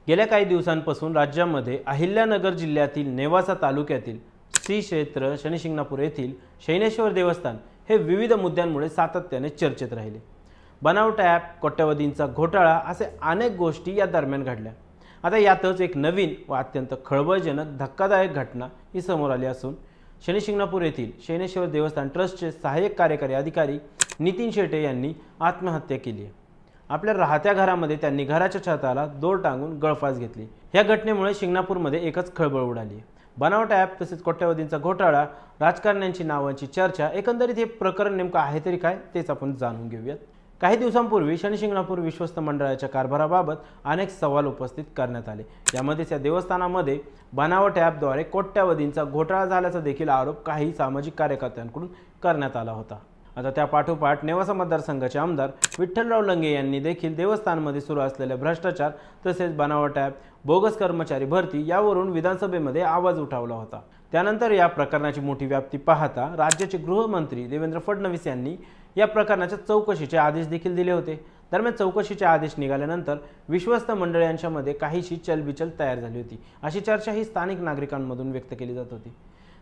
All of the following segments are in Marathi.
गेल्या काही दिवसांपासून राज्यामध्ये अहिल्यानगर जिल्ह्यातील नेवासा तालुक्यातील श्री क्षेत्र शनिशिंगणापूर येथील शैनेश्वर देवस्थान हे विविध मुद्द्यांमुळे सातत्याने चर्चेत राहिले। बनावट ॲप, कोट्यवधींचा घोटाळा असे अनेक गोष्टी या दरम्यान घडल्या। आता यातच एक नवीन व अत्यंत खळबळजनक धक्कादायक घटना ही समोर आली असून शनिशिंगणापूर येथील शैनेश्वर देवस्थान ट्रस्टचे सहाय्यक कार्यकारी अधिकारी नितीन शेटे यांनी आत्महत्या केली आहे। आपल्या राहत्या घरामध्ये त्यांनी घराच्या छताला दोर टांगून गळफास घेतली। या घटनेमुळे शिंगणापूरमध्ये एकच खळबळ उडाली आहे। बनावट ॲप तसेच कोट्यवधींचा घोटाळा, राजकारण्यांची नावांची चर्चा, एकंदरीत हे प्रकरण नेमकं आहे तरी काय तेच आपण जाणून घेऊयात। काही दिवसांपूर्वी शनिशिंगणापूर विश्वस्त मंडळाच्या कारभाराबाबत अनेक सवाल उपस्थित करण्यात आले। यामध्येच या देवस्थानामध्ये बनावट ॲपद्वारे कोट्यवधींचा घोटाळा झाल्याचा देखील आरोप काही सामाजिक कार्यकर्त्यांकडून करण्यात आला होता। आता त्या पाठोपाठ नेवासा मतदारसंघाचे आमदार विठ्ठलराव लंगे यांनी देखील देवस्थानमध्ये सुरू असलेल्या भ्रष्टाचार तसेच बनावट ॲप, बोगस कर्मचारी भरती यावरून विधानसभेमध्ये आवाज उठवला होता। त्यानंतर या प्रकरणाची मोठी व्याप्ती पाहता राज्याचे गृहमंत्री देवेंद्र फडणवीस यांनी या प्रकरणाच्या चौकशीचे आदेश देखील दिले होते। दरम्यान चौकशीचे आदेश निघाल्यानंतर विश्वस्त मंडळांच्यामध्ये काहीशी चलबिचल तयार झाली होती, अशी चर्चा ही स्थानिक नागरिकांमधून व्यक्त केली जात होती।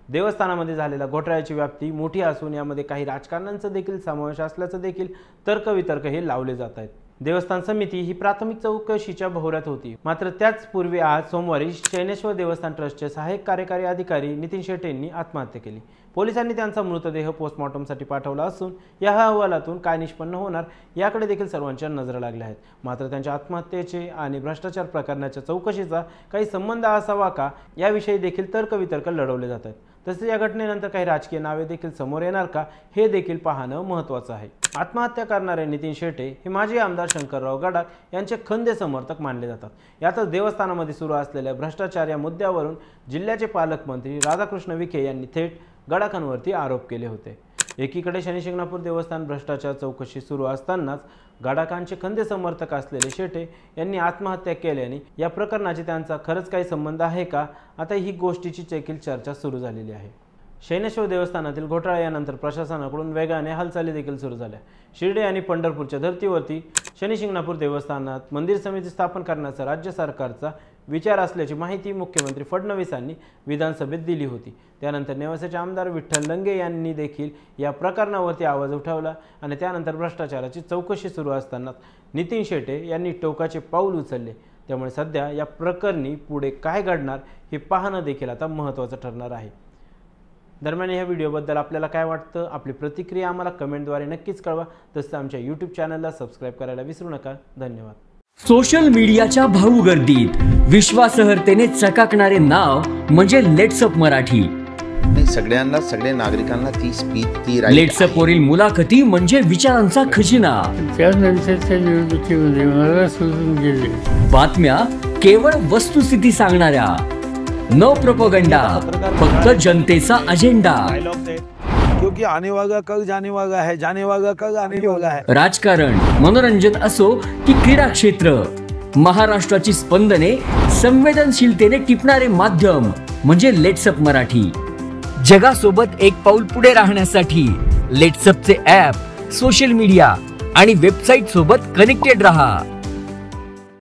देवस्थानामध्ये झालेल्या घोटाळ्याची व्याप्ती मोठी असून यामध्ये काही राजकारण्यांचा देखील समावेश असल्याचं देखील तर्कवितर्क हे लावले जात आहेत। देवस्थान समिती ही प्राथमिक चौकशीच्या भोवऱ्यात होती, मात्र त्याच पूर्वी आज सोमवारी शैनेश्वर देवस्थान ट्रस्टचे सहाय्यक कार्यकारी अधिकारी नितीन शेटे यांनी आत्महत्या केली। पोलिसांनी त्यांचा मृतदेह पोस्टमॉर्टमसाठी पाठवला असून या अहवालातून काय निष्पन्न होणार याकडे देखील सर्वांच्या नजरा लागल्या आहेत। मात्र त्यांच्या आत्महत्येचे आणि भ्रष्टाचार प्रकरणाच्या चौकशीचा काही संबंध असावा का याविषयी देखील तर्कवितर्क लढवले जात आहेत। तसेच या घटनेनंतर काही राजकीय नावे देखील समोर येणार का हे देखील पाहणं महत्त्वाचं आहे। आत्महत्या करणारे नितीन शेटे हे माजी आमदार शंकरराव गडाख यांचे खंदे समर्थक मानले जातात। यातच देवस्थानामध्ये सुरू असलेल्या भ्रष्टाचार या मुद्द्यावरून जिल्ह्याचे पालकमंत्री राधाकृष्ण विखे यांनी थेट गडाखांवरती आरोप केले होते। एकीकडे शनिशिंगणापूर देवस्थान भ्रष्टाचार चौकशी सुरू असतानाच गडाखांचे खंदे समर्थक असलेले शेटे यांनी आत्महत्या केल्याने या प्रकरणाची त्यांचा खरंच काही संबंध आहे का, आता ही गोष्टीची देखील चर्चा सुरू झालेली आहे। शैनेश्वर देवस्थानातील घोटाळा यानंतर प्रशासनाकडून वेगाने हालचाली देखील सुरू झाल्या। शिर्डी आणि पंढरपूरच्या धर्तीवरती शनिशिंगणापूर देवस्थानात मंदिर समिती स्थापन करण्याचा राज्य सरकारचा विचार असल्याची माहिती मुख्यमंत्री फडणवीसांनी विधानसभेत दिली होती। त्यानंतर नेवासाचे आमदार विठ्ठल लंगे यांनी देखील या प्रकरणावरती आवाज उठवला आणि त्यानंतर भ्रष्टाचाराची चौकशी सुरू असताना नितीन शेटे यांनी टोकाचे पाऊल उचलले। त्यामुळे सध्या या प्रकरणी पुढे काय घडणार हे पाहणं देखील आता महत्त्वाचं ठरणार आहे। दरम्यान या व्हिडिओबद्दल आपल्याला काय वाटतं, आपली प्रतिक्रिया आम्हाला कमेंटद्वारे नक्कीच कळवा। तसंच आमच्या YouTube चॅनलला सबस्क्राइब करायला विसरू नका। धन्यवाद। सोशल मीडियाच्या भाऊ गर्दीत विश्वासार्हतेने चकाकणारे नाव म्हणजे लेट्सअप मराठी। सगळ्या नागरिकांना ती स्पीच लेट्सअप वरील मुलाखती म्हणजे विचारांचा खजिना। त्यानंतरच्या निवडणुकीमध्ये मला सोडून गेले। बातम्या केवळ वस्तुस्थिती सांगणाऱ्या, न प्रोपगंडा, फक्त जनतेचा अजेंडा। क्योंकि आने वाला कल जाने वाला है, जाने वाला कल आने वाला है। राजकारण, मनोरंजन असो की क्रीडा क्षेत्र, महाराष्ट्राची स्पंदने संवेदनशीलतेने टिपणारे माध्यम म्हणजे लेट्सअप मराठी। जगासोबत एक पाऊल पुढे राहण्यासाठी लेट्सअपचे ॲप, सोशल मीडिया आणि वेबसाईट सोबत कनेक्टेड रहा।